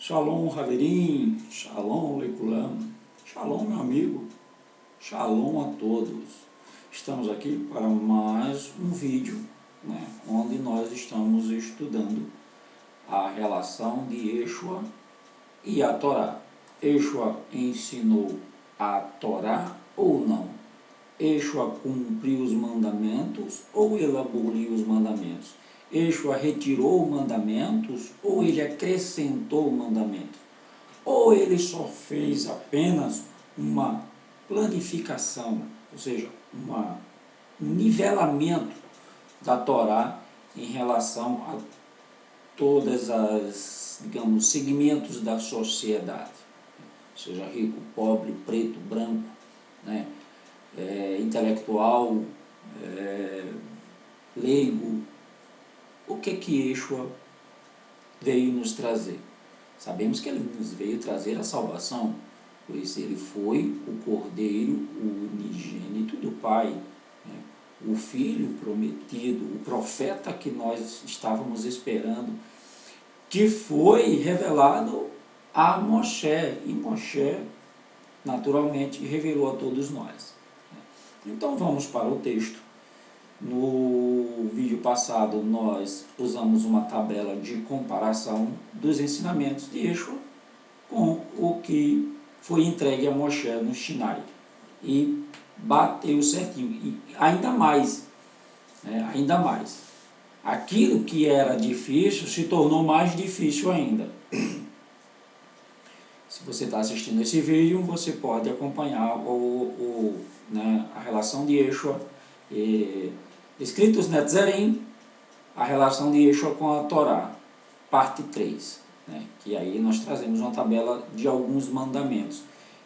Shalom, Haverim, Shalom, Leikulam, Shalom, meu amigo, Shalom a todos. Estamos aqui para mais um vídeo, onde nós estamos estudando a relação de Yeshua e a Torá. Yeshua ensinou a Torá ou não? Yeshua cumpriu os mandamentos ou ele aboliu os mandamentos? Yeshua retirou mandamentos ou ele acrescentou mandamentos? Ou ele só fez apenas uma planificação, ou seja, um nivelamento da Torá em relação a todas as, digamos, segmentos da sociedade, seja rico, pobre, preto, branco, intelectual, leigo. O que Yeshua veio nos trazer? Sabemos que ele nos veio trazer a salvação, pois ele foi o Cordeiro, o unigênito do Pai, o Filho prometido, o profeta que nós estávamos esperando, que foi revelado a Moshe, e Moshe naturalmente revelou a todos nós. Então vamos para o texto. No vídeo passado nós usamos uma tabela de comparação dos ensinamentos de Yeshua com o que foi entregue a Moshe no Sinai, e bateu certinho, e ainda mais, aquilo que era difícil se tornou mais difícil ainda. Se você está assistindo esse vídeo, você pode acompanhar a relação de Yeshua, escritos Netzarim, a relação de Yeshua com a Torá, parte 3, que aí nós trazemos uma tabela de alguns mandamentos.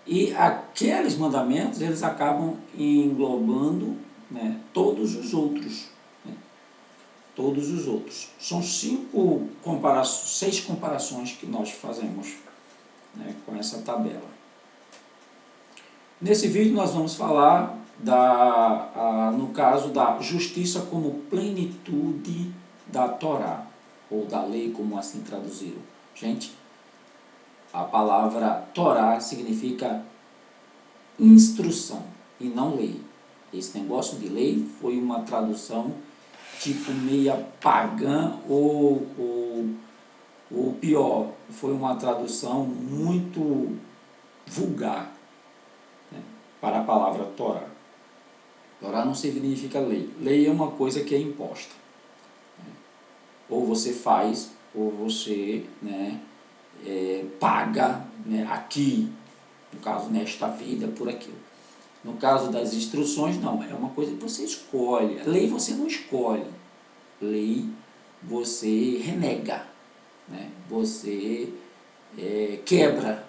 E aqueles mandamentos, eles acabam englobando todos os outros. Todos os outros. São 6 comparações que nós fazemos com essa tabela. Nesse vídeo nós vamos falar no caso da justiça como plenitude da Torá, ou da lei, como assim traduziram. Gente, a palavra Torá significa instrução e não lei. Esse negócio de lei foi uma tradução tipo meia pagã, ou pior, foi uma tradução muito vulgar para a palavra Torá. Torá não significa lei. Lei é uma coisa que é imposta. Ou você faz, ou você paga aqui, no caso nesta vida, por aquilo. No caso das instruções, não, é uma coisa que você escolhe. Lei você não escolhe. Lei você renega, você quebra.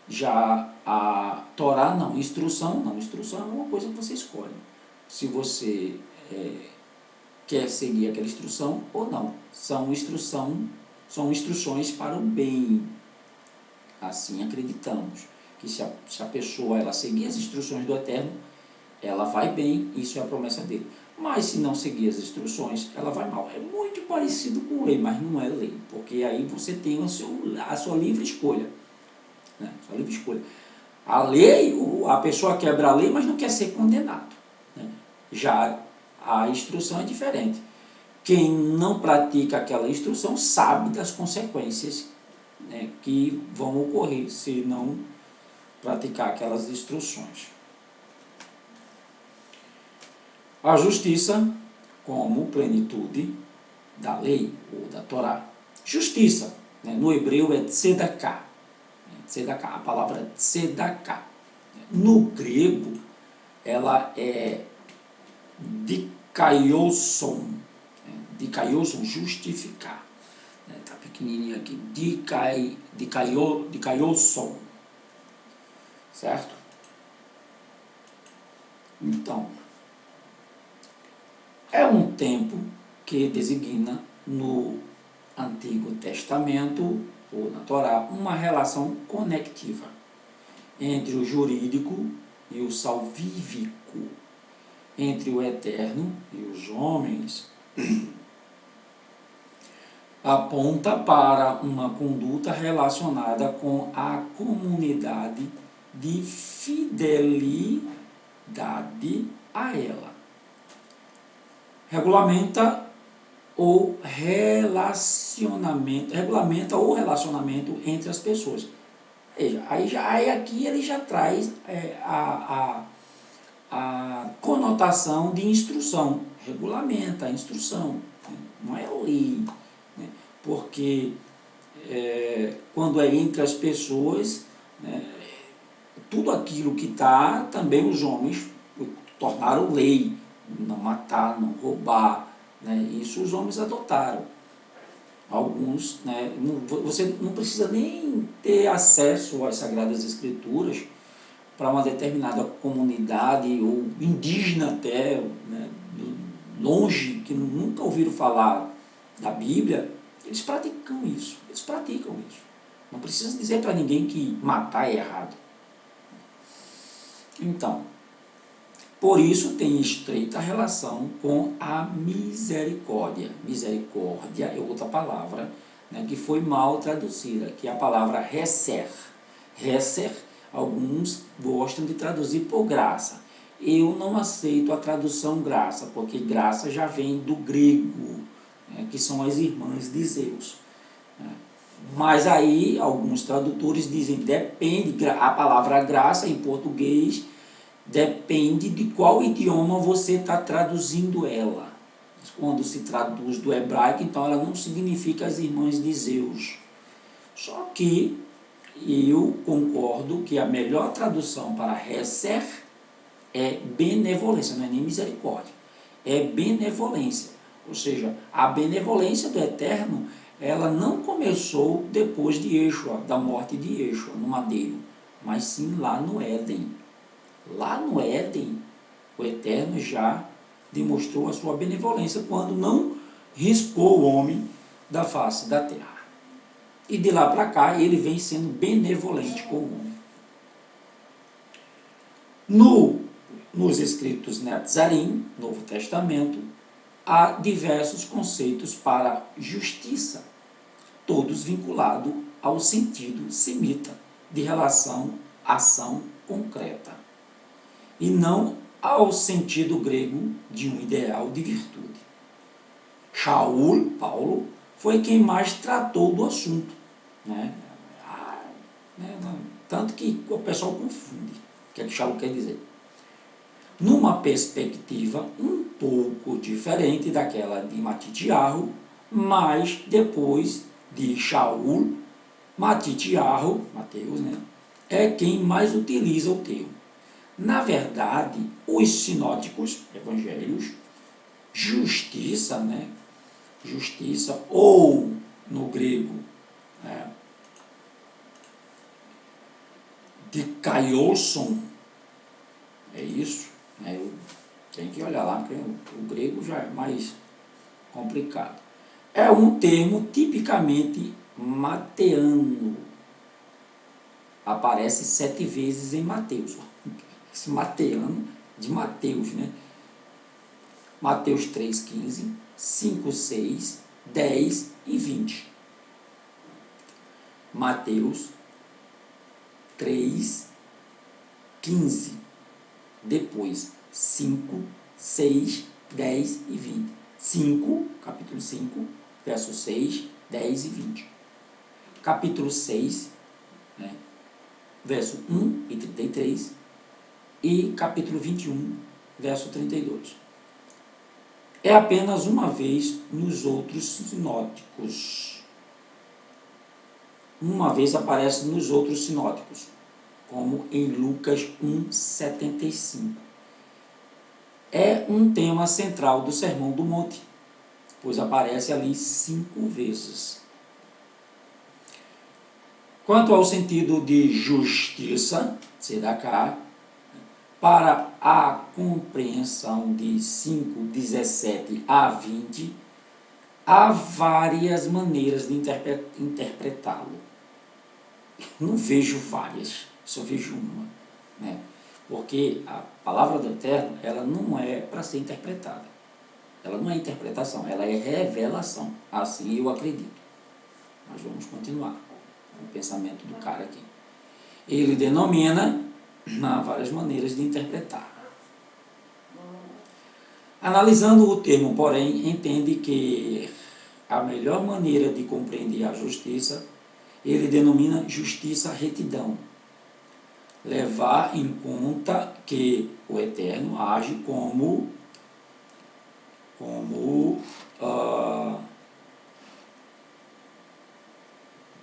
Já a Torá não, instrução é uma coisa que você escolhe. Se você quer seguir aquela instrução ou não. São instruções para o bem. Assim acreditamos, que se a pessoa ela seguir as instruções do Eterno, ela vai bem, isso é a promessa dele. Mas se não seguir as instruções, ela vai mal. É muito parecido com lei, mas não é lei, porque aí você tem a sua livre escolha. Sua livre escolha. A lei, a pessoa quebra a lei, mas não quer ser condenado. Já a instrução é diferente. Quem não pratica aquela instrução sabe das consequências que vão ocorrer se não praticar aquelas instruções. A justiça como plenitude da lei ou da Torá. Justiça, no hebreu é tzedaká. Tzedaká, a palavra tzedaká. No grego, ela é dikaioson. Dikaioson, justificar. Está pequenininho aqui. Dikaioson. Certo? Então, é um tempo que designa no Antigo Testamento, ou na Torá, uma relação conectiva entre o jurídico e o salvífico, entre o Eterno e os homens. aponta para uma conduta relacionada com a comunidade de fidelidade a ela. Regulamenta o relacionamento entre as pessoas. Aí aqui ele já traz a conotação de instrução. Regulamenta a instrução, né? Não é lei, né? Porque quando é entre as pessoas, né, tudo aquilo que está, também os homens tornaram lei. Não matar, não roubar, né? Isso os homens adotaram. Alguns, né, você não precisa nem ter acesso às Sagradas Escrituras para uma determinada comunidade, ou indígena até, né, longe, que nunca ouviram falar da Bíblia, eles praticam isso. Não precisa dizer para ninguém que matar é errado. Então, por isso tem estreita relação com a misericórdia. Misericórdia é outra palavra, né, que foi mal traduzida, que é a palavra reser. Reser, alguns gostam de traduzir por graça. Eu não aceito a tradução graça, porque graça já vem do grego, né, que são as irmãs de Zeus. Mas aí alguns tradutores dizem depende, a palavra graça em português depende de qual idioma você está traduzindo ela. Quando se traduz do hebraico, então ela não significa as irmãs de Zeus. Só que eu concordo que a melhor tradução para reser é benevolência, não é nem misericórdia, é benevolência. Ou seja, a benevolência do Eterno, ela não começou depois de Yeshua, da morte de Yeshua, no madeiro, mas sim lá no Éden. Lá no Éden, o Eterno já demonstrou a sua benevolência quando não riscou o homem da face da terra. E de lá para cá, ele vem sendo benevolente com o homem. Nos escritos Netzarim, Novo Testamento, há diversos conceitos para justiça, todos vinculados ao sentido semita de relação, ação concreta, e não ao sentido grego de um ideal de virtude. Shaul, Paulo, foi quem mais tratou do assunto, né? Tanto que o pessoal confunde o que Shaul quer dizer. Numa perspectiva um pouco diferente daquela de Matitiarro, mas depois de Shaul, Matitiarro, Mateus, né, é quem mais utiliza o termo. Na verdade, os sinóticos, evangelhos, justiça, né, justiça, ou no grego, né, de kaioson, é isso, né, eu tenho que olhar lá, porque o grego já é mais complicado. É um termo tipicamente mateano. Aparece 7 vezes em Mateus. Esse mateano de Mateus, né? Mateus 3,15, 5, 6, 10 e 20. Mateus 3, 15. Depois 5, 6, 10 e 20. 5, capítulo 5, verso 6, 10 e 20. Capítulo 6, né, verso 1 e 33. E capítulo 21, verso 32. É apenas uma vez nos outros sinóticos. Uma vez aparece nos outros sinóticos, como em Lucas 1,75. É um tema central do Sermão do Monte, pois aparece ali 5 vezes. Quanto ao sentido de justiça, tzedakah, para a compreensão de 5:17 a 20, há várias maneiras de interpretá-lo. Não vejo várias, só vejo uma, né? Porque a palavra do Eterno, ela não é para ser interpretada. Ela não é interpretação, ela é revelação. Assim eu acredito. Mas vamos continuar com o pensamento do cara aqui. Ele denomina, há várias maneiras de interpretar. Analisando o termo, porém, entende que a melhor maneira de compreender a justiça, ele denomina justiça retidão. Levar em conta que o Eterno age como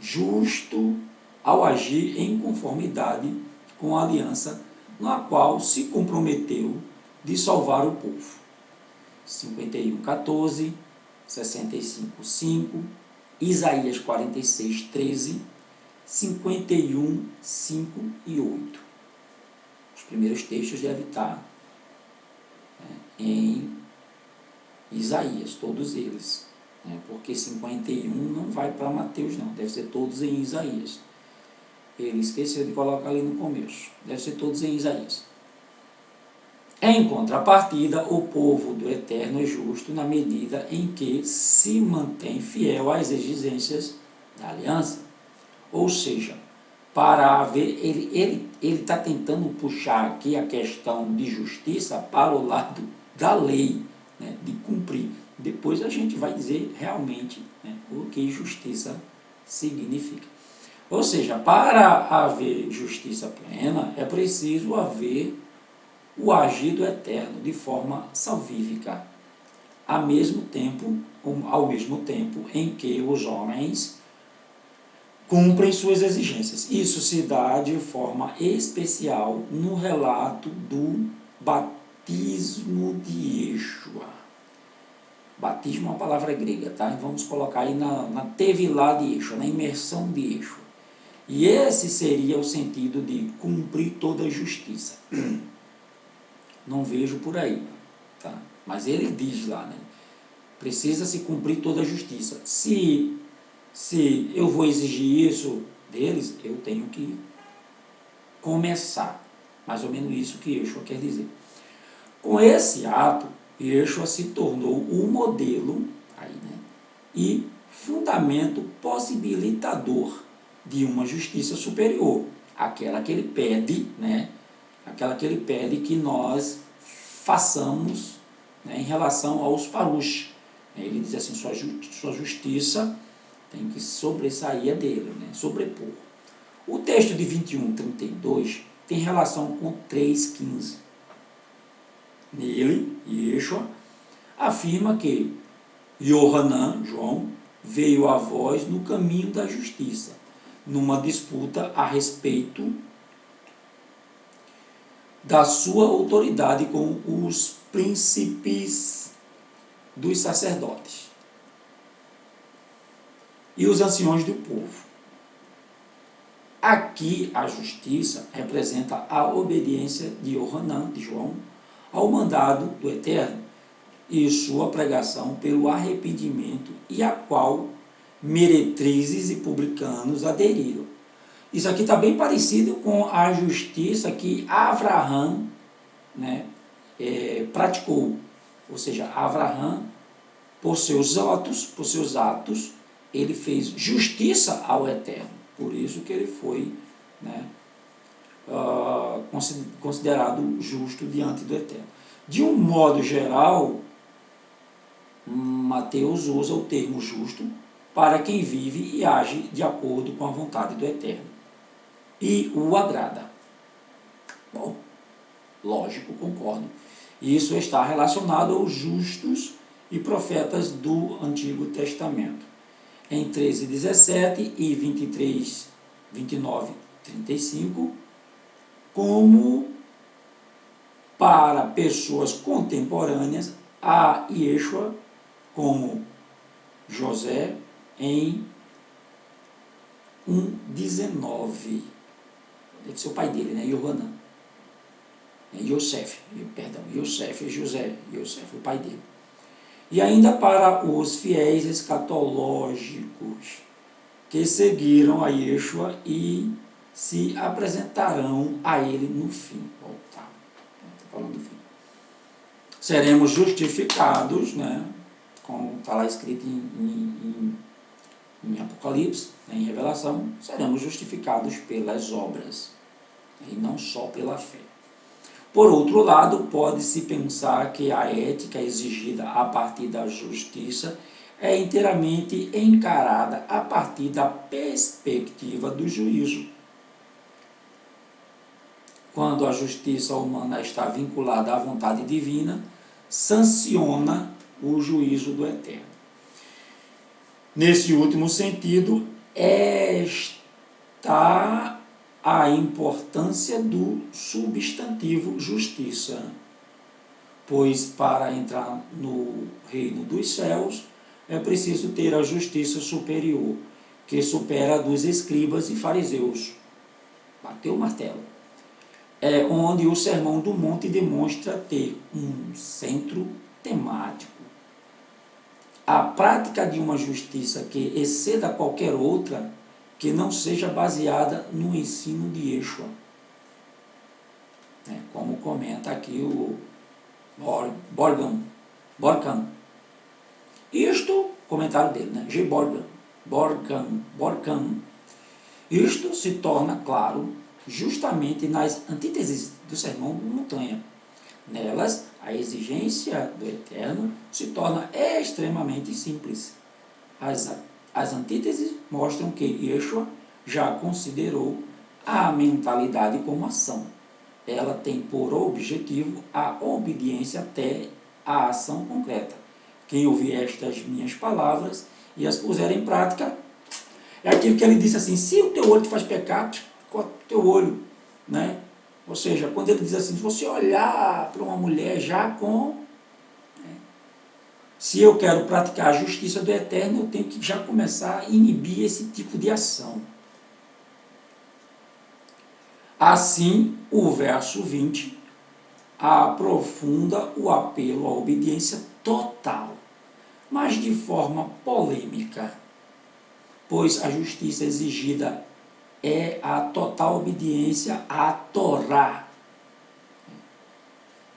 justo ao agir em conformidade com a aliança na qual se comprometeu de salvar o povo. 51:14, 65:5, Isaías 46:13, 51:5 e 8. Os primeiros textos devem estar em Isaías, todos eles, porque 51 não vai para Mateus não, deve ser todos em Isaías. Ele esqueceu de colocar ali no começo, deve ser todos em Isaías. Em contrapartida, o povo do Eterno é justo na medida em que se mantém fiel às exigências da aliança. Ou seja, para haver, ele está tentando puxar aqui a questão de justiça para o lado da lei, de cumprir. Depois a gente vai dizer realmente o que justiça significa. Ou seja, para haver justiça plena, é preciso haver o agir do Eterno de forma salvífica, ao mesmo tempo em que os homens cumprem suas exigências. Isso se dá de forma especial no relato do batismo de Yeshua. Batismo é uma palavra grega, tá? Vamos colocar aí na tevilá de Yeshua, na imersão de Yeshua. E esse seria o sentido de cumprir toda a justiça. Não vejo por aí, tá? Mas ele diz lá, precisa se cumprir toda a justiça. Se eu vou exigir isso deles, eu tenho que começar. Mais ou menos isso que Yeshua quer dizer. Com esse ato, Yeshua se tornou o modelo e fundamento possibilitador de uma justiça superior, aquela que ele pede, aquela que ele pede que nós façamos em relação aos parush. Ele diz assim, sua justiça tem que sobressair a dele, sobrepor. O texto de 21:32 tem relação com 3:15. Nele, Yeshua afirma que Yohanan, João, veio a vós no caminho da justiça, numa disputa a respeito da sua autoridade com os príncipes dos sacerdotes e os anciões do povo. Aqui a justiça representa a obediência de Yohanan, de João, ao mandado do Eterno e sua pregação pelo arrependimento, e a qual meretrizes e publicanos aderiram. Isso aqui está bem parecido com a justiça que Avraham praticou. Ou seja, Avraham, por seus atos, ele fez justiça ao Eterno. Por isso que ele foi considerado justo diante do Eterno. De um modo geral, Mateus usa o termo justo para quem vive e age de acordo com a vontade do Eterno e o agrada. Bom, lógico, concordo. Isso está relacionado aos justos e profetas do Antigo Testamento. Em 13:17 e 29:35, como para pessoas contemporâneas a Yeshua, como José, em 1:19. Deve ser o pai dele, Yohanan. Yosef, José, o pai dele. E ainda para os fiéis escatológicos que seguiram a Yeshua e se apresentarão a ele no fim. Está falando do fim. seremos justificados, né, como está lá escrito em Apocalipse, né, em Revelação, seremos justificados pelas obras, e não só pela fé. Por outro lado, pode-se pensar que a ética exigida a partir da justiça é inteiramente encarada a partir da perspectiva do juízo. Quando a justiça humana está vinculada à vontade divina, sanciona o juízo do Eterno. Nesse último sentido, está a importância do substantivo justiça, pois para entrar no reino dos céus é preciso ter a justiça superior, que supera a dos escribas e fariseus. Bateu o martelo. É onde o Sermão do Monte demonstra ter um centro temático. A prática de uma justiça que exceda qualquer outra, que não seja baseada no ensino de Yeshua. Como comenta aqui o Borkan. Isto, comentário dele, né? G. Borkan. Isto se torna claro justamente nas antíteses do Sermão da Montanha. Nelas, a exigência do Eterno se torna extremamente simples. As antíteses mostram que Yeshua já considerou a mentalidade como ação. Ela tem por objetivo a obediência até a ação concreta. Quem ouvir estas minhas palavras e as puser em prática, é aquilo que ele disse assim: se o teu olho te faz pecar, corta o teu olho, né? Ou seja, quando ele diz assim, se você olhar para uma mulher já com... Se eu quero praticar a justiça do Eterno, eu tenho que já começar a inibir esse tipo de ação. Assim, o verso 20 aprofunda o apelo à obediência total, mas de forma polêmica, pois a justiça exigida é a total obediência à Torá,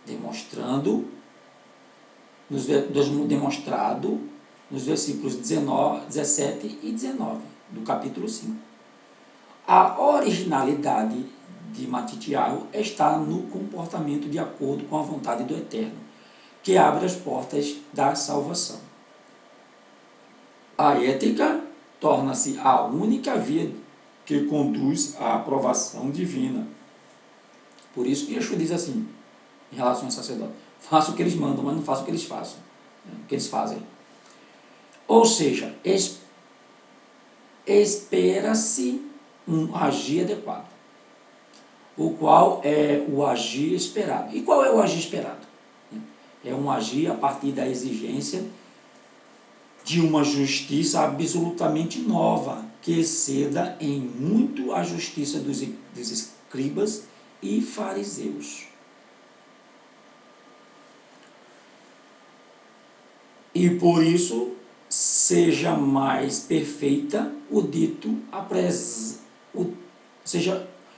demonstrado nos versículos 17 e 19 do capítulo 5. A originalidade de Matitiahu está no comportamento de acordo com a vontade do Eterno, que abre as portas da salvação. A ética torna-se a única via que conduz à aprovação divina. Por isso que Yeshua diz assim, em relação aos sacerdotes: faça o que eles mandam, mas não faça o que eles fazem. Ou seja, espera-se um agir adequado, o qual é o agir esperado. E qual é o agir esperado? É um agir a partir da exigência de uma justiça absolutamente nova, que exceda em muito a justiça dos escribas e fariseus. E por isso seja mais perfeita o dito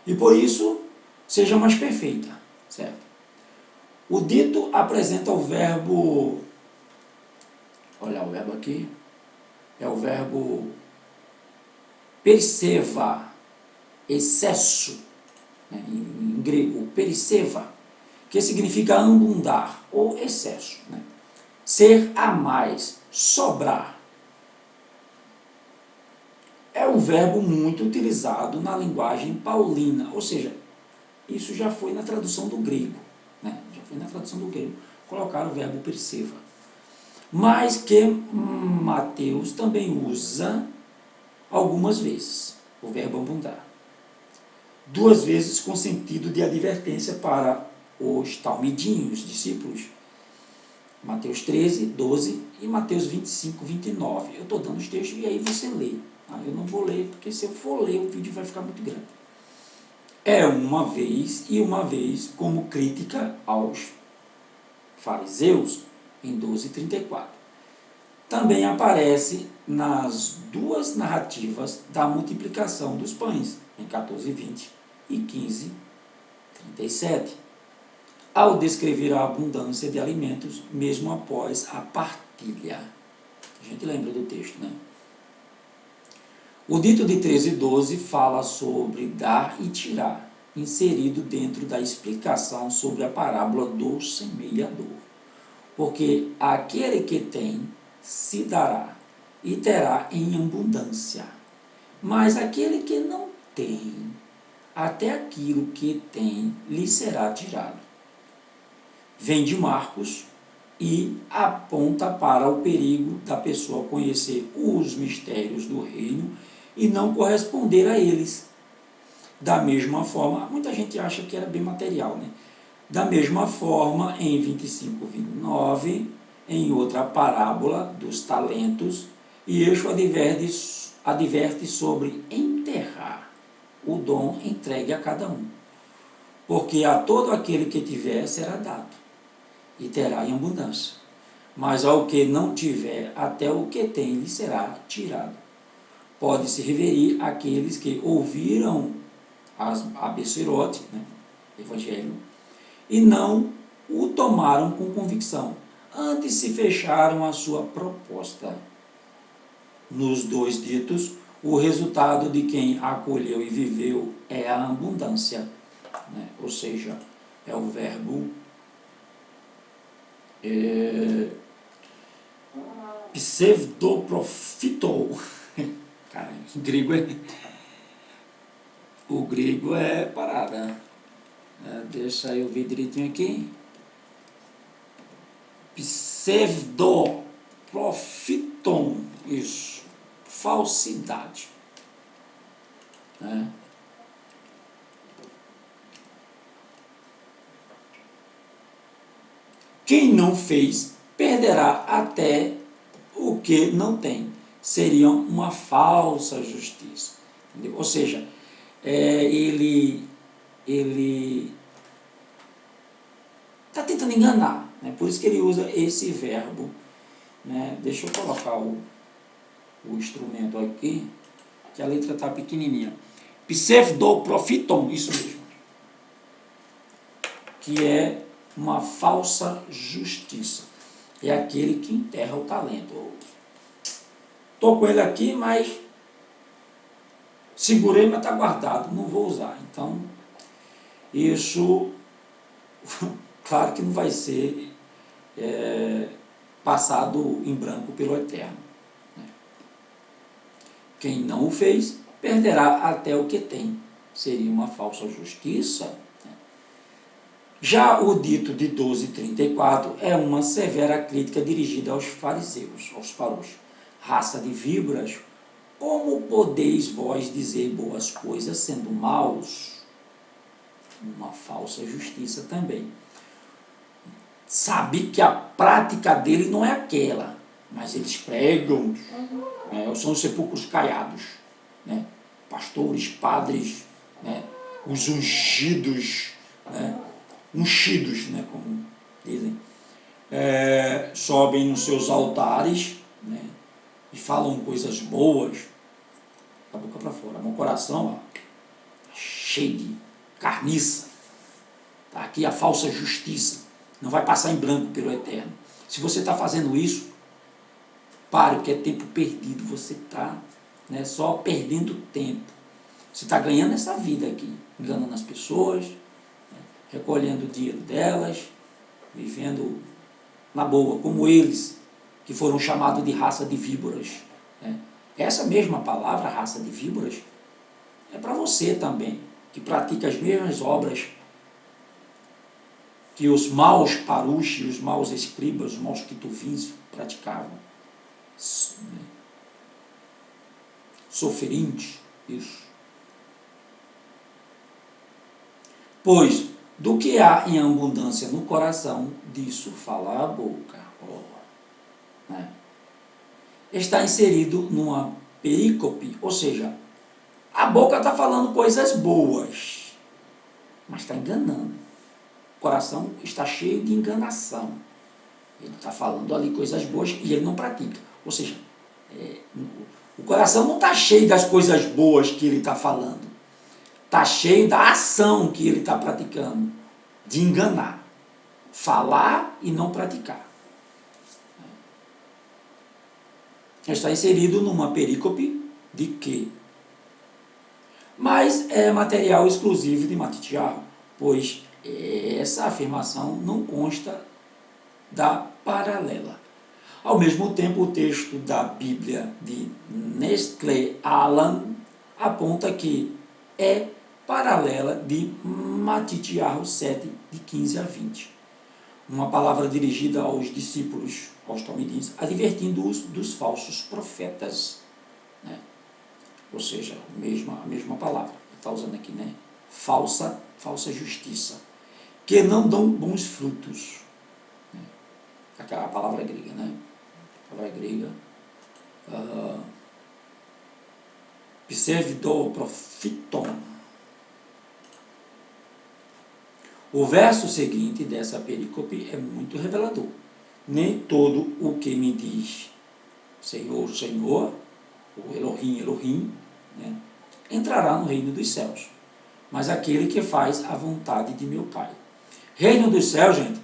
e por isso seja mais perfeita, certo? O dito apresenta o verbo, olha o verbo aqui, é o verbo perseva, excesso, né, em grego, perseva, que significa abundar ou excesso, né? Ser a mais, sobrar. É um verbo muito utilizado na linguagem paulina, ou seja, isso já foi na tradução do grego, né? Colocaram o verbo perseva. Mas que Mateus também usa algumas vezes o verbo abundar. 2 vezes com sentido de advertência para os talmidinhos, discípulos. Mateus 13, 12 e Mateus 25, 29. Eu estou dando os textos e aí você lê. Eu não vou ler, porque se eu for ler, o vídeo vai ficar muito grande. É uma vez como crítica aos fariseus, em 12:34. Também aparece nas 2 narrativas da multiplicação dos pães, em 14:20 e 15:37. ao descrever a abundância de alimentos, mesmo após a partilha. A gente lembra do texto, né? O dito de 13:12 fala sobre dar e tirar, inserido dentro da explicação sobre a parábola do semeador. Porque aquele que tem, se dará, e terá em abundância. Mas aquele que não tem, até aquilo que tem lhe será tirado. Vem de Marcos e aponta para o perigo da pessoa conhecer os mistérios do reino e não corresponder a eles. Da mesma forma, muita gente acha que era bem material, né? Da mesma forma, em 25:29, em outra parábola dos talentos, Yeshua adverte sobre enterrar o dom entregue a cada um. Porque a todo aquele que tiver será dado, e terá em abundância. Mas ao que não tiver, até o que tem lhe será tirado. Pode-se referir àqueles que ouviram a Besserote, né, Evangelho, e não o tomaram com convicção. Antes se fecharam a sua proposta. Nos dois ditos, o resultado de quem acolheu e viveu é a abundância, né? Ou seja, é o verbo pseudoprofitou. Cara, o grego é parada. Deixa eu ver direitinho aqui. Pseudoprofiton, isso, falsidade. Quem não fez, perderá até o que não tem. Seria uma falsa justiça. Entendeu? Ou seja, ele está tentando enganar, né? Por isso que ele usa esse verbo, né? Deixa eu colocar o instrumento aqui, que a letra está pequenininha. Pseudoprofiton, isso mesmo, que é uma falsa justiça. É aquele que enterra o talento. Estou com ele aqui, mas segurei, mas está guardado, não vou usar. Então, isso, claro que não vai ser passado em branco pelo Eterno. Quem não o fez, perderá até o que tem. Seria uma falsa justiça. Já o dito de 12:34 é uma severa crítica dirigida aos fariseus, aos farós. Raça de víboras, como podeis vós dizer boas coisas sendo maus? Uma falsa justiça também. Sabe que a prática dele não é aquela, mas eles pregam, né? São os sepulcros caiados, né? Pastores, padres, né? Os ungidos, né? Ungidos, né? Como dizem, sobem nos seus altares, né? E falam coisas boas, da boca para fora. Mas o coração, cheio de carniça. Tá? Aqui a falsa justiça. Não vai passar em branco pelo Eterno. Se você está fazendo isso, pare, porque é tempo perdido. Você está, né, só perdendo tempo. Você está ganhando essa vida aqui, enganando as pessoas, né, recolhendo o dinheiro delas, vivendo na boa, como eles, que foram chamados de raça de víboras. Né? Essa mesma palavra, raça de víboras, é para você também, que pratica as mesmas obras que os maus paruxes, os maus escribas, os maus quituvins praticavam. Soferinte, isso. Pois, do que há em abundância no coração, disso fala a boca. Né? Está inserido numa perícope, ou seja, a boca está falando coisas boas, mas está enganando. O coração está cheio de enganação. Ele está falando ali coisas boas e ele não pratica. Ou seja, o coração não está cheio das coisas boas que ele está falando. Está cheio da ação que ele está praticando, de enganar. falar e não praticar. Está inserido numa perícope de quê? Mas é material exclusivo de Matitiarro, pois essa afirmação não consta da paralela. Ao mesmo tempo, o texto da Bíblia de Nestlé Aland aponta que é paralela de Matitiarro 7, de 15 a 20. Uma palavra dirigida aos discípulos, aos talmidim, advertindo-os dos falsos profetas. Né? Ou seja, a mesma palavra. Está usando aqui, né? Falsa justiça. Que não dão bons frutos. Né? Aquela palavra grega, né? A palavra grega. Pseudoprofiton. O verso seguinte dessa perícope é muito revelador. Nem todo o que me diz Senhor, Senhor, ou Elohim, Elohim, né, entrará no reino dos céus, mas aquele que faz a vontade de meu Pai. Reino dos céus, gente,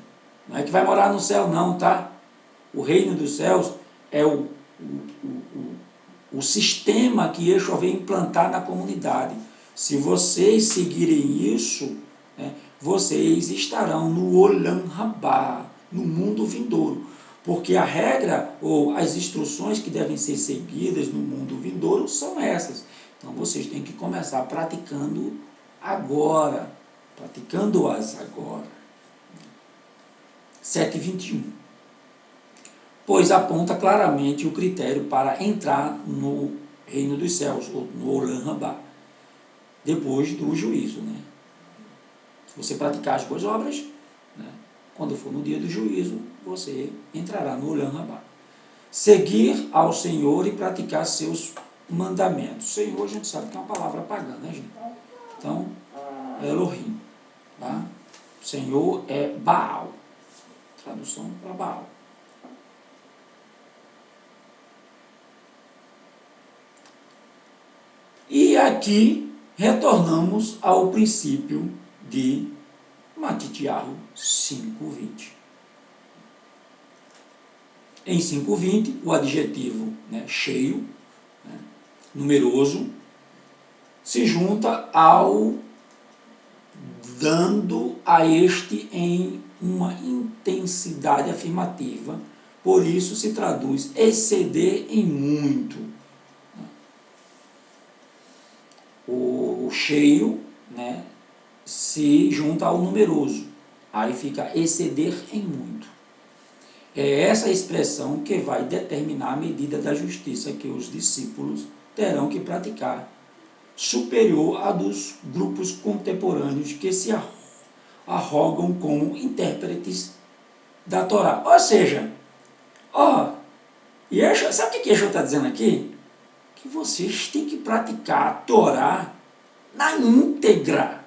não é que vai morar no céu não, tá? O reino dos céus é o sistema que Yeshua veio implantar na comunidade. Se vocês seguirem isso, né, vocês estarão no Olam Rabá, no mundo vindouro. Porque a regra ou as instruções que devem ser seguidas no mundo vindouro são essas. Então vocês têm que começar praticando agora, praticando-as agora. 7:21. Pois aponta claramente o critério para entrar no reino dos céus, ou no Olam Rabá, depois do juízo, né? Se você praticar as boas obras, né, quando for no dia do juízo, você entrará no Olam Rabá. Seguir ao Senhor e praticar seus mandamentos. Senhor, a gente sabe que é uma palavra pagã, né, gente? Então, é Elohim. Tá? Senhor é Baal. Tradução para Baal. E aqui retornamos ao princípio de Matitiarro 5:20. Em 5:20, o adjetivo, né, cheio, né, numeroso, se junta ao dando a este em uma intensidade afirmativa, por isso se traduz exceder em muito. O cheio, né, se junta ao numeroso, aí fica exceder em muito. É essa expressão que vai determinar a medida da justiça que os discípulos terão que praticar, superior à dos grupos contemporâneos que se arrogam como intérpretes da Torá. Ou seja, sabe o que Yeshua está dizendo aqui? Que vocês têm que praticar a Torá na íntegra.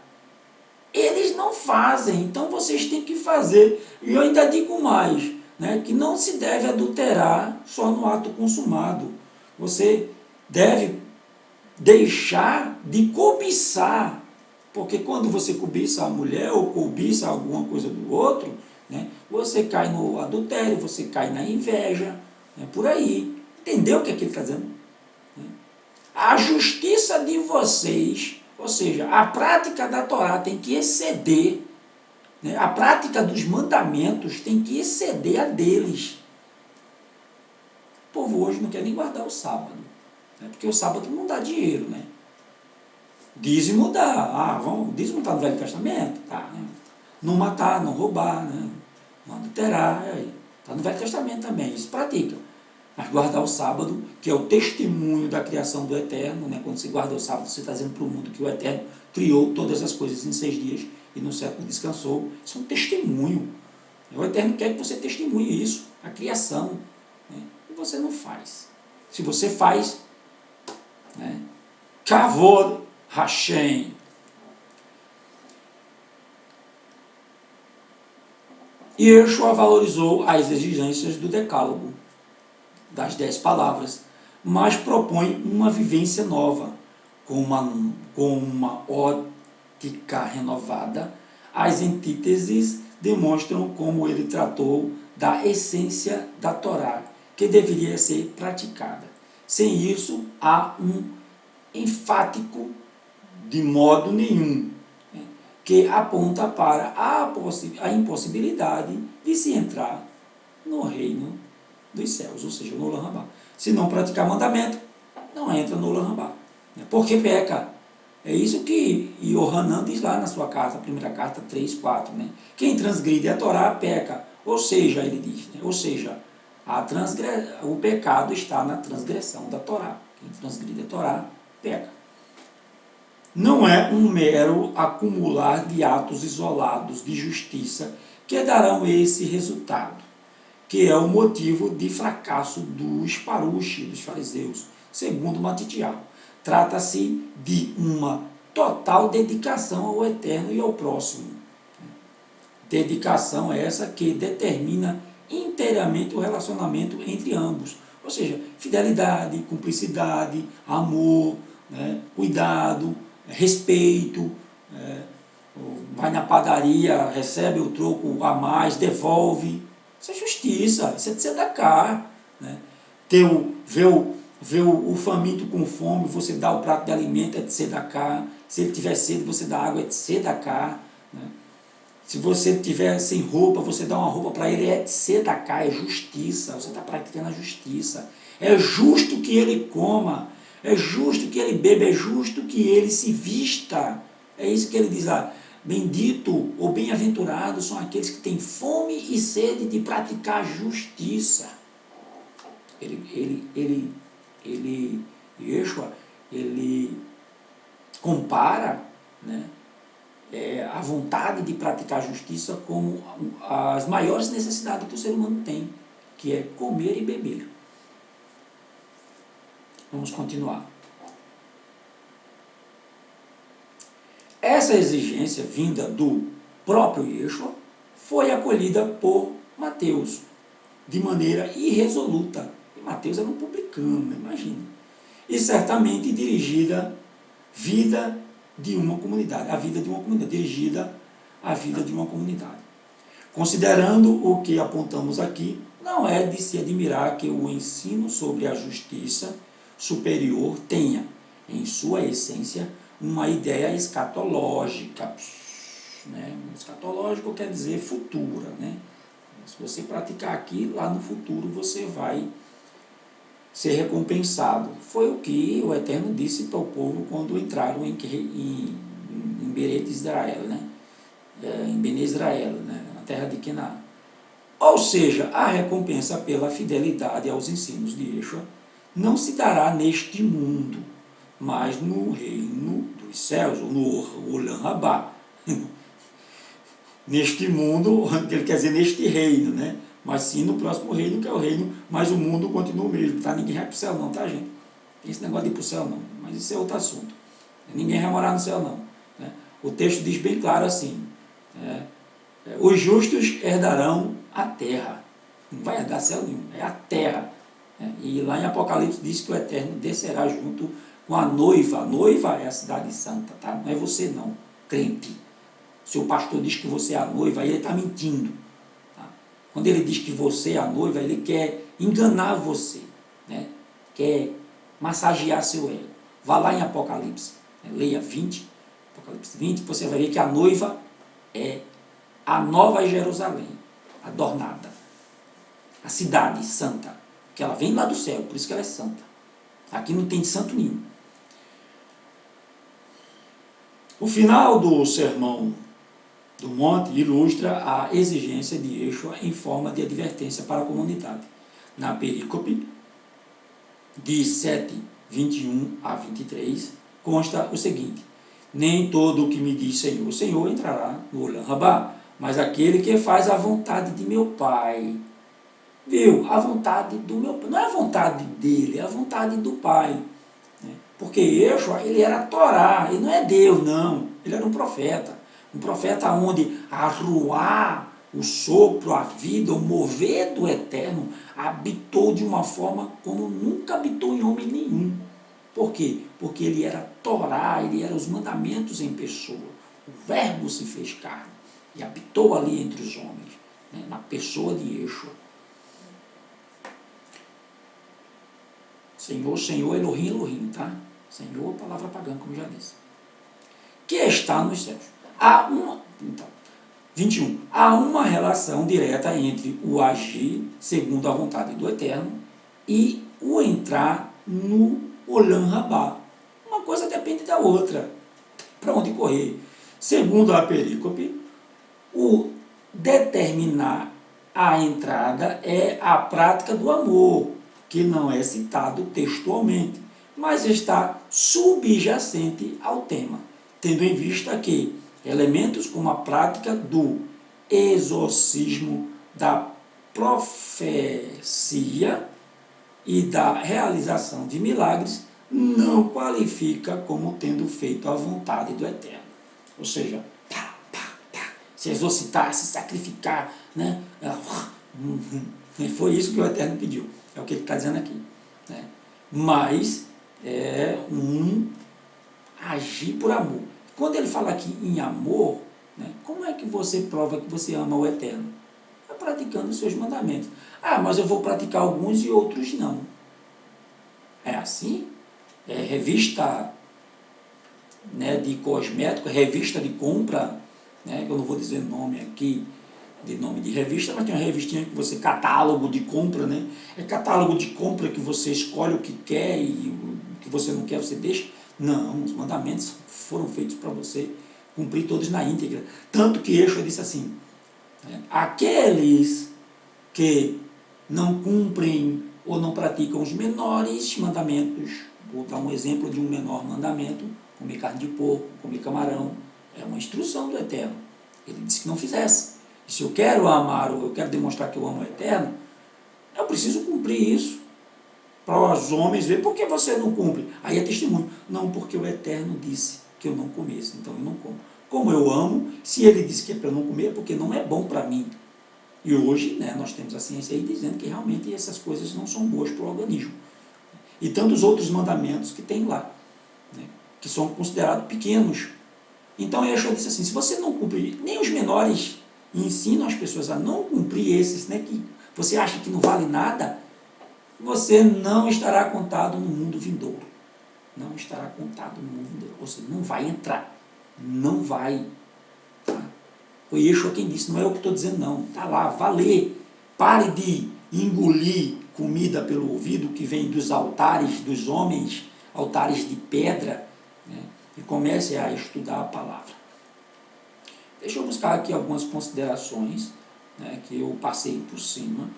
Eles não fazem, então vocês têm que fazer. E eu ainda digo mais, né, que não se deve adulterar só no ato consumado. Você deve deixar de cobiçar, porque quando você cobiça a mulher ou cobiça alguma coisa do outro, né, você cai no adultério, você cai na inveja, né, por aí. Entendeu o que ele está dizendo? A justiça de vocês, ou seja, a prática da Torá tem que exceder, né, a prática dos mandamentos tem que exceder a deles. O povo hoje não quer nem guardar o sábado, né, porque o sábado não dá dinheiro, né? Dízimo dá, dízimo está no Velho Testamento, tá, né? Não matar, não roubar, né? Não adulterar, está no Velho Testamento também, isso pratica. Mas guardar o sábado, que é o testemunho da criação do Eterno, né? Quando você guarda o sábado, você está dizendo para o mundo que o Eterno criou todas as coisas em 6 dias e no sétimo descansou. Isso é um testemunho. O Eterno quer que você testemunhe isso, a criação, né? E você não faz. Se você faz, né? Kavod Hashem. E Yeshua valorizou as exigências do decálogo, das 10 palavras, mas propõe uma vivência nova, com uma ótica renovada, às antíteses demonstram como ele tratou da essência da Torá, que deveria ser praticada. Sem isso, há um enfático de modo nenhum, né, que aponta para a impossibilidade de se entrar no reino dos céus, ou seja, no Olam Rabá. Se não praticar mandamento, não entra no Olam Rabá, né, porque peca. É isso que Yohanan diz lá na sua carta, a primeira carta 3:4, né? Quem transgride a Torá peca, ou seja, ele diz, né? Ou seja, o pecado está na transgressão da Torá. Quem transgride a Torá peca. Não é um mero acumular de atos isolados de justiça que darão esse resultado, que é o motivo de fracasso dos parushi, dos fariseus, segundo Matitiyahu. Trata-se de uma total dedicação ao eterno e ao próximo. Dedicação essa que determina inteiramente o relacionamento entre ambos. Ou seja, fidelidade, cumplicidade, amor, né, cuidado, respeito. Vai na padaria, recebe o troco a mais, devolve. Isso é justiça, isso é tzedakah, né? Ver o faminto com fome, você dá o prato de alimento, é tzedakah. Se ele tiver sede, você dá água, é tzedakah, né? Se você tiver sem roupa, você dá uma roupa para ele, é tzedakah, é justiça, você está praticando a justiça. É justo que ele coma, é justo que ele beba, é justo que ele se vista. É isso que ele diz lá. Bendito ou bem-aventurado são aqueles que têm fome e sede de praticar justiça. Yeshua, ele compara, né, a vontade de praticar justiça como as maiores necessidades que o ser humano tem, que é comer e beber. Vamos continuar. Essa exigência vinda do próprio Yeshua foi acolhida por Mateus de maneira irresoluta. E Mateus era um publicano, imagina. E certamente dirigida vida de uma comunidade, a vida de uma comunidade, dirigida à vida de uma comunidade. Considerando o que apontamos aqui, não é de se admirar que o ensino sobre a justiça superior tenha, em sua essência, uma ideia escatológica. Né? Escatológico quer dizer futura. Né? Se você praticar aqui, lá no futuro você vai ser recompensado. Foi o que o Eterno disse para o povo quando entraram em Beret Israel, né? Em Bene Israel, né? Na terra de Canaã. Ou seja, a recompensa pela fidelidade aos ensinos de Yeshua não se dará neste mundo, mas no reino dos céus, ou no Olam Rabá. Neste mundo, ele quer dizer neste reino, né? Mas sim no próximo reino, que é o reino, mas o mundo continua o mesmo, tá? Ninguém vai para o céu não, tá, gente? Tem esse negócio de ir para o céu não, mas isso é outro assunto. Ninguém vai morar no céu não. Né? O texto diz bem claro assim, os justos herdarão a terra. Não vai herdar céu nenhum, é a terra. E lá em Apocalipse diz que o Eterno descerá junto com a noiva. A noiva é a cidade santa, tá? Não é você não, crente. Seu pastor diz que você é a noiva, aí ele está mentindo. Tá? Quando ele diz que você é a noiva, ele quer enganar você, né? Quer massagear seu ego. Vá lá em Apocalipse, né? Leia 20, Apocalipse 20, você vai ver que a noiva é a nova Jerusalém, adornada. A cidade santa, que ela vem lá do céu, por isso que ela é santa. Aqui não tem santo nenhum. O final do sermão do monte ilustra a exigência de Yeshua em forma de advertência para a comunidade. Na perícope, de 7:21 a 23, consta o seguinte: nem todo o que me diz Senhor, Senhor entrará no Olam Rabá, mas aquele que faz a vontade de meu Pai. Viu? A vontade do meu Pai. Não é a vontade dele, é a vontade do Pai. Né? Porque Yeshua, ele era a Torá, ele não é Deus, não. Ele era um profeta onde a ruá, o sopro, a vida, o mover do Eterno habitou de uma forma como nunca habitou em homem nenhum. Por quê? Porque ele era Torá, ele era os mandamentos em pessoa. O verbo se fez carne. e habitou ali entre os homens, né, na pessoa de Yeshua. Senhor, Senhor, Elohim, Elohim, tá? Senhor, palavra pagã, como já disse. Que está nos céus. Então, 21. Há uma relação direta entre o agir segundo a vontade do Eterno e o entrar no Olam Rabá. Uma coisa depende da outra. Para onde correr? Segundo a perícope, o determinar a entrada é a prática do amor, que não é citado textualmente, mas está subjacente ao tema, tendo em vista que elementos como a prática do exorcismo, da profecia e da realização de milagres não qualifica como tendo feito a vontade do Eterno. Ou seja, se exorcitar, se sacrificar, né? Foi isso que o Eterno pediu. É o que ele está dizendo aqui. Né? Mas é um agir por amor. Quando ele fala aqui em amor, né, como é que você prova que você ama o Eterno? É praticando os seus mandamentos. Ah, mas eu vou praticar alguns e outros não. É assim? É revista, né, de cosmético, revista de compra, né, que eu não vou dizer nome aqui, de nome de revista, mas tem uma revistinha que você, catálogo de compra, né? É catálogo de compra que você escolhe o que quer e o que você não quer você deixa. Não, os mandamentos foram feitos para você cumprir todos na íntegra. Tanto que Yeshua disse assim, né, aqueles que não cumprem ou não praticam os menores mandamentos, vou dar um exemplo de um menor mandamento, comer carne de porco, comer camarão, é uma instrução do Eterno. Ele disse que não fizesse. E se eu quero amar, ou eu quero demonstrar que eu amo o Eterno, eu preciso cumprir isso para os homens verem. Por que você não cumpre? Aí é testemunho. Não, porque o Eterno disse que eu não comesse, então eu não como. Como eu amo, se ele disse que é para eu não comer, é porque não é bom para mim. E hoje, né, nós temos a ciência aí dizendo que realmente essas coisas não são boas para o organismo. E tantos outros mandamentos que tem lá, né, que são considerados pequenos. Então Yeshua disse assim, se você não cumprir, nem os menores ensinam as pessoas a não cumprir esses, né, que você acha que não vale nada, você não estará contado no mundo vindouro. Não estará contado no mundo vindouro. Ou seja, não vai entrar. Não vai. Tá? Foi Yeshua quem disse, não é eu que estou dizendo não. Está lá, valer. Pare de engolir comida pelo ouvido que vem dos altares dos homens, altares de pedra, né, e comece a estudar a palavra. Deixa eu buscar aqui algumas considerações, né, que eu passei por cima,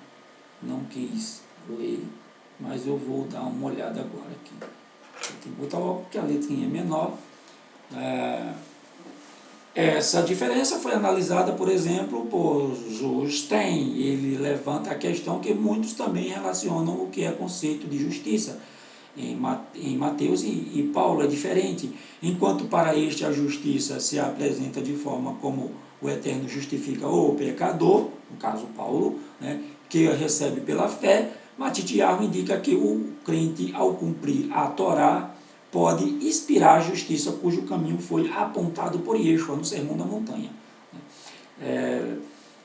não quis ler, mas eu vou dar uma olhada agora aqui. Eu tenho que botar logo porque a letrinha é menor. Essa diferença foi analisada, por exemplo, por Justen. Ele levanta a questão que muitos também relacionam o que é conceito de justiça. Em Mateus e Paulo é diferente. Enquanto para este a justiça se apresenta de forma como o Eterno justifica o pecador, no caso Paulo, né, que recebe pela fé, Matitiahu indica que o crente, ao cumprir a Torá, pode inspirar a justiça cujo caminho foi apontado por Yeshua no Sermão da Montanha.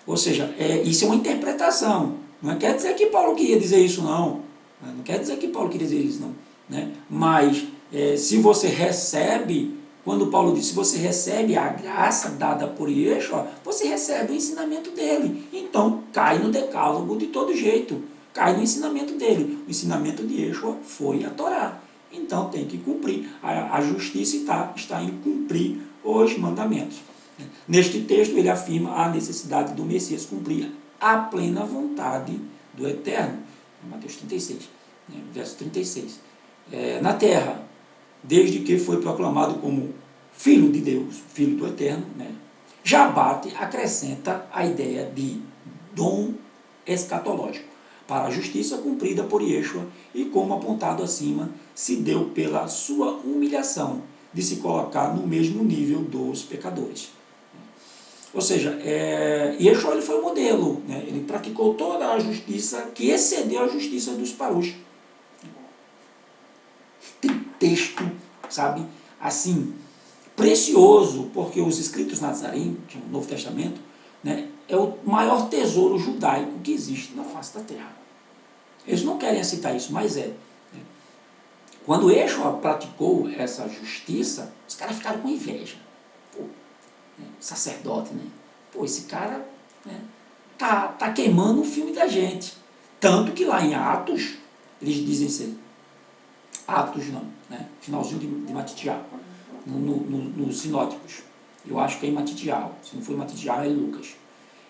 Ou seja, isso é uma interpretação. Não quer dizer que Paulo queria dizer isso, não. Não quer dizer que Paulo queria dizer isso, não. Né? Mas, se você recebe, quando Paulo diz, se você recebe a graça dada por Yeshua, você recebe o ensinamento dele. Então, cai no decálogo de todo jeito. Cai no ensinamento dele. O ensinamento de Yeshua foi a Torá. Então, tem que cumprir. A justiça está em cumprir os mandamentos. Neste texto, ele afirma a necessidade do Messias cumprir a plena vontade do Eterno. Mateus 36, né, verso 36. Na terra, desde que foi proclamado como Filho de Deus, Filho do Eterno, né, Jabate acrescenta a ideia de dom escatológico para a justiça cumprida por Yeshua e, como apontado acima, se deu pela sua humilhação de se colocar no mesmo nível dos pecadores. Ou seja, Yeshua ele foi o modelo, né? Ele praticou toda a justiça que excedeu a justiça dos parus. Tem texto, sabe, assim, precioso, porque os escritos nazarenos, no Novo Testamento, né, é o maior tesouro judaico que existe na face da terra. Eles não querem aceitar isso, mas é. Né? Quando Yeshua praticou essa justiça, os caras ficaram com inveja. Pô, né, sacerdote, né? Pô, esse cara, né, tá queimando o filme da gente. Tanto que lá em Atos, eles dizem assim, Atos não, né? Finalzinho de Matitial, nos sinóticos. Eu acho que é em Matitial, se não for em Matitial é em Lucas.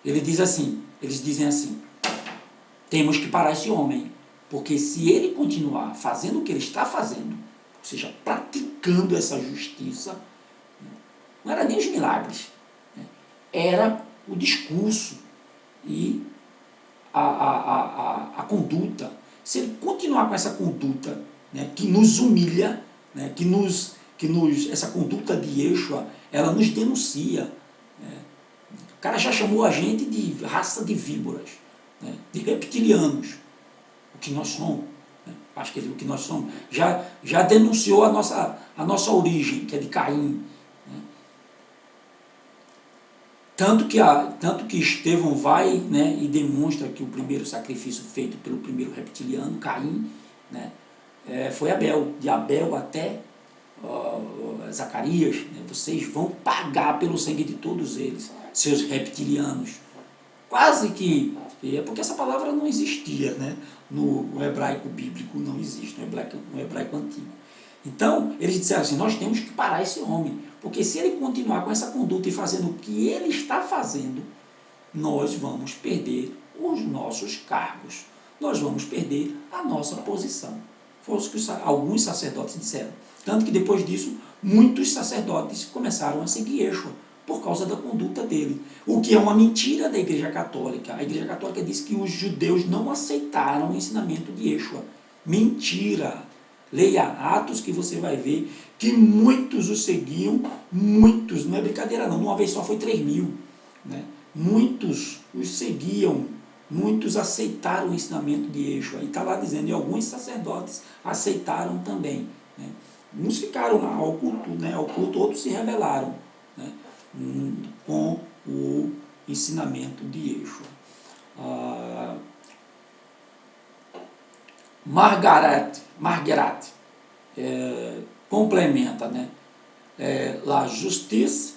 Eles dizem assim, temos que parar esse homem, porque se ele continuar fazendo o que ele está fazendo, ou seja, praticando essa justiça, não era nem os milagres, né? Era o discurso e a conduta. Se ele continuar com essa conduta, né, que nos humilha, né, essa conduta de Yeshua, ela nos denuncia. Né? O cara já chamou a gente de raça de víboras, né, de reptilianos, o que nós somos. Né? Acho que o que nós somos. Já denunciou a nossa origem, que é de Caim. Né? Tanto que Estevão vai, né, e demonstra que o primeiro sacrifício feito pelo primeiro reptiliano, Caim, né, foi Abel. De Abel até Zacarias, né, vocês vão pagar pelo sangue de todos eles, seus reptilianos. Quase que... porque essa palavra não existia, né, no hebraico bíblico, não existe, no hebraico antigo. Então, eles disseram assim, nós temos que parar esse homem, porque se ele continuar com essa conduta e fazendo o que ele está fazendo, nós vamos perder os nossos cargos, nós vamos perder a nossa posição. Foi o que alguns sacerdotes disseram. Tanto que depois disso, muitos sacerdotes começaram a seguir Yeshua, por causa da conduta dele. O que é uma mentira da Igreja Católica. A Igreja Católica diz que os judeus não aceitaram o ensinamento de Yeshua. Mentira! Leia Atos que você vai ver que muitos o seguiam, muitos, não é brincadeira não, uma vez só foi 3.000. Né? Muitos os seguiam, muitos aceitaram o ensinamento de Yeshua. E está lá dizendo, e alguns sacerdotes aceitaram também. Né? Uns ficaram lá ao culto, né? Ao culto, outros se rebelaram, né? Com o ensinamento de Yeshua. Margaret complementa, né? La justice,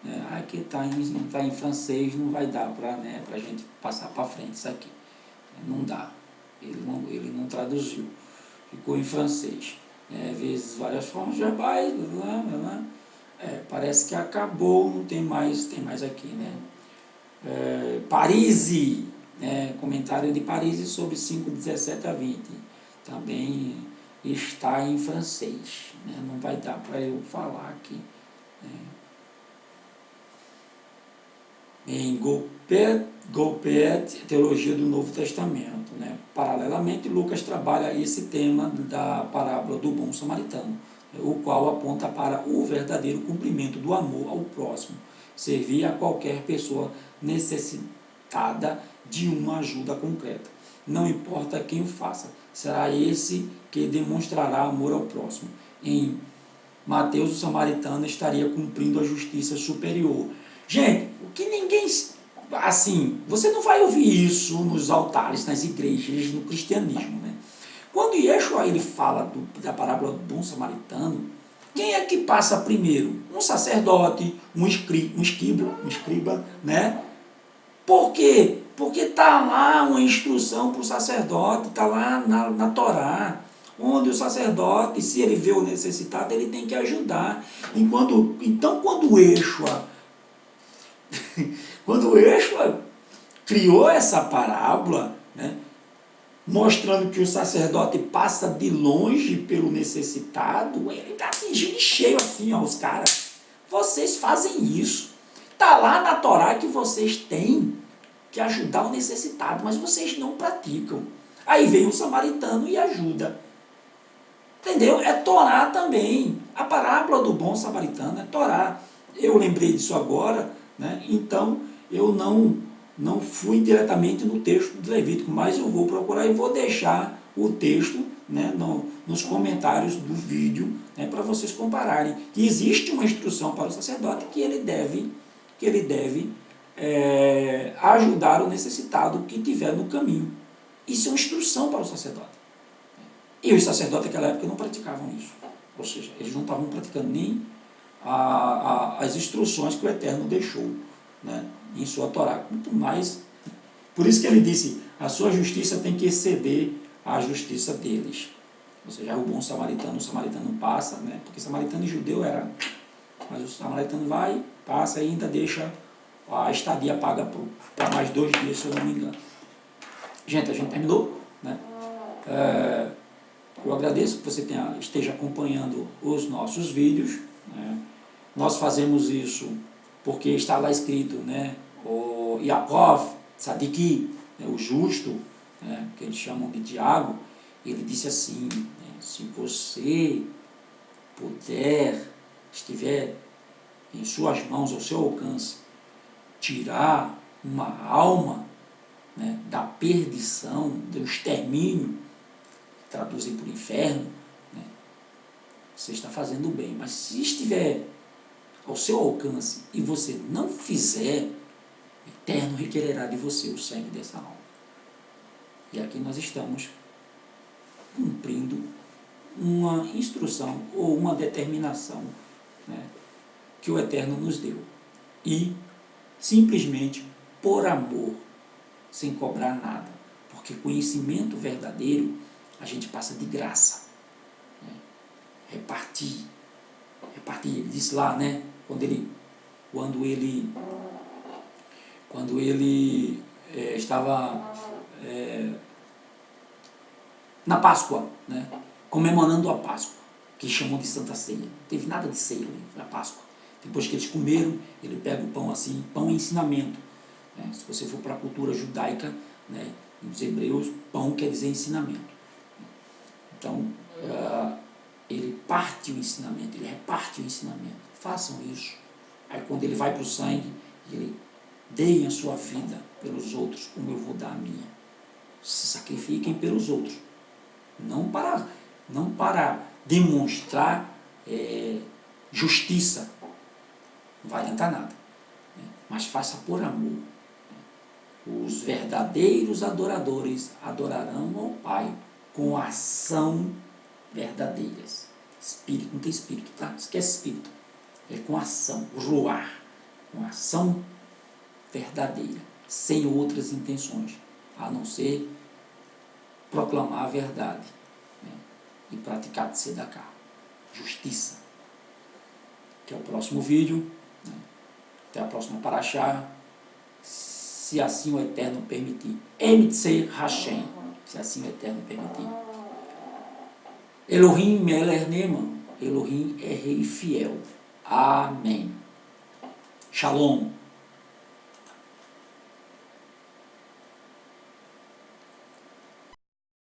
né? Aqui está em francês, não vai dar para, né, a gente passar para frente isso aqui. Não dá. Ele não traduziu. Ficou em francês. Vezes várias formas verbais, parece que acabou, não tem mais aqui, né? Parisi, né? Comentário de Parisi sobre 5:17 a 20, também está em francês, né? Não vai dar para eu falar aqui. Né? Em Golpet, Teologia do Novo Testamento. Né? Paralelamente, Lucas trabalha esse tema da parábola do bom samaritano, o qual aponta para o verdadeiro cumprimento do amor ao próximo, servir a qualquer pessoa necessitada de uma ajuda concreta. Não importa quem o faça, será esse que demonstrará amor ao próximo. Em Mateus, o samaritano estaria cumprindo a justiça superior. Gente, o que ninguém... Assim, você não vai ouvir isso nos altares, nas igrejas, no cristianismo, né? Quando Yeshua ele fala da parábola do bom samaritano, quem é que passa primeiro? Um sacerdote, um escriba, né? Por quê? Porque está lá uma instrução para o sacerdote, está lá na Torá, onde o sacerdote, se ele vê o necessitado, ele tem que ajudar. Então, quando Yeshua criou essa parábola, né, mostrando que o sacerdote passa de longe pelo necessitado, ele está atingindo cheio assim, ó, os caras. Vocês fazem isso. Está lá na Torá que vocês têm que ajudar o necessitado, mas vocês não praticam. Aí vem o samaritano e ajuda. Entendeu? É Torá também. A parábola do bom samaritano é Torá. Eu lembrei disso agora, né? Então eu não fui diretamente no texto do Levítico, mas eu vou procurar e vou deixar o texto né, nos comentários do vídeo, né, para vocês compararem. Que existe uma instrução para o sacerdote que ele deve ajudar o necessitado que estiver no caminho. Isso é uma instrução para o sacerdote. E os sacerdotes naquela época não praticavam isso. Ou seja, eles não estavam praticando nem as instruções que o Eterno deixou, né, em sua Torá. Muito mais. Por isso que ele disse, a sua justiça tem que exceder a justiça deles. Ou seja, o bom samaritano, o samaritano passa, né, porque samaritano e judeu era... Mas o samaritano vai, passa e ainda deixa a estadia paga para mais 2 dias, se eu não me engano. Gente, a gente terminou, né? Eu agradeço que você esteja acompanhando os nossos vídeos, né? Nós fazemos isso porque está lá escrito, né, o Yaakov, Tzadiki, né, o justo, né, que eles chamam de Tiago, ele disse assim, né, se você estiver em suas mãos, ao seu alcance, tirar uma alma, né, da perdição, do extermínio, traduzir por inferno, né, você está fazendo bem. Mas se estiver ao seu alcance e você não fizer, o Eterno requererá de você o sangue dessa alma. E aqui nós estamos cumprindo uma instrução ou uma determinação, né, que o Eterno nos deu. E simplesmente por amor, sem cobrar nada. Porque conhecimento verdadeiro a gente passa de graça, né? Repartir, ele disse lá, né, quando ele estava na Páscoa, né, comemorando a Páscoa, que chamam de Santa Ceia. Não teve nada de ceia na Páscoa. Depois que eles comeram, ele pega o pão assim, pão é ensinamento, né? Se você for para a cultura judaica, né, dos hebreus, pão quer dizer ensinamento. Então, ele parte o ensinamento, ele reparte o ensinamento. Façam isso. Aí quando ele vai para o sangue, ele deem a sua vida pelos outros, como eu vou dar a minha. Se sacrifiquem pelos outros. Não para demonstrar justiça. Não vai adiantar nada, né? Mas faça por amor. Os verdadeiros adoradores adorarão ao Pai com ação verdadeiras. Espírito, não tem espírito, tá? Esquece espírito. É com ação, ruar, com ação verdadeira, sem outras intenções, a não ser proclamar a verdade, né, e praticar de tzedakah, justiça. Que é o próximo vídeo, né? Até a próxima paraxá, se assim o Eterno permitir. Emtse Hashem, se assim o Eterno permitir. Elohim Meler Neman, Elohim é rei fiel. Amém. Shalom.